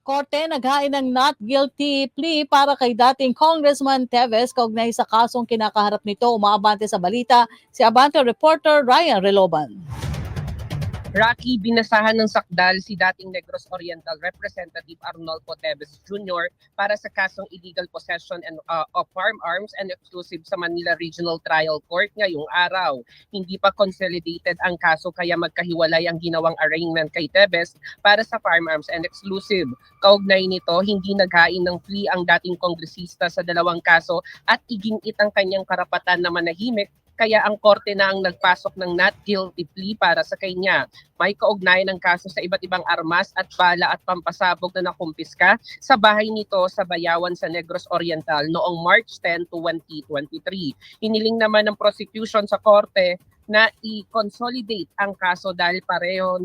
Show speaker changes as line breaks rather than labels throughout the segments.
Korte naghain ng not guilty plea para kay dating Congressman Teves kaugnay sa kasong kinakaharap nito. Umaabante sa balita si Abante reporter Ryan Reloban.
Rocky, binasahan ng sakdal si dating Negros Oriental Representative Arnolfo Teves Jr. para sa kasong illegal possession of firearms and explosive sa Manila Regional Trial Court ngayong araw. Hindi pa consolidated ang kaso kaya magkahiwalay ang ginawang arraignment kay Teves para sa firearms and explosive. Kaugnay nito, hindi naghain ng plea ang dating kongresista sa dalawang kaso at igingit ang kanyang karapatan na manahimik. Kaya ang korte na ang nagpasok ng not guilty plea para sa kanya. May kaugnayan ng kaso sa iba't ibang armas at bala at pampasabog na nakumpiska sa bahay nito sa Bayawan sa Negros Oriental noong March 10, 2023. Hiniling naman ng prosecution sa korte na i-consolidate ang kaso dahil pareho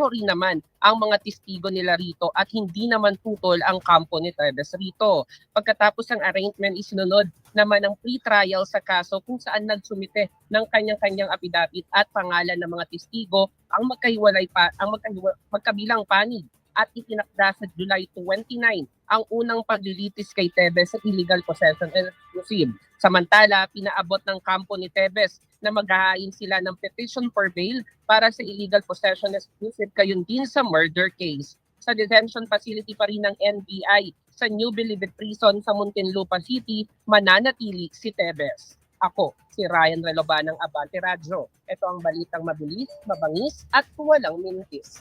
rin naman ang mga testigo nila rito at hindi naman tutol ang kampo ni Teves rito. Pagkatapos ng arraignment, isinunod naman ang pre-trial sa kaso kung saan nagsumite ng kanyang-kanyang apidapit at pangalan ng mga testigo ang magkabilang panig at itinakda sa July 29 ang unang paglilitis kay Teves sa illegal possession and explosive. Samantala, pinaabot ng kampo ni Teves na maghahain sila ng petition for bail para sa illegal possession and explosive gayon din sa murder case. Sa detention facility pa rin ng NBI sa New Bilibid Prison sa Muntinlupa City, mananatili si Teves. Ako, si Ryan Reloban ng Abante Radio. Ito ang balitang mabilis, mabangis at walang mintis.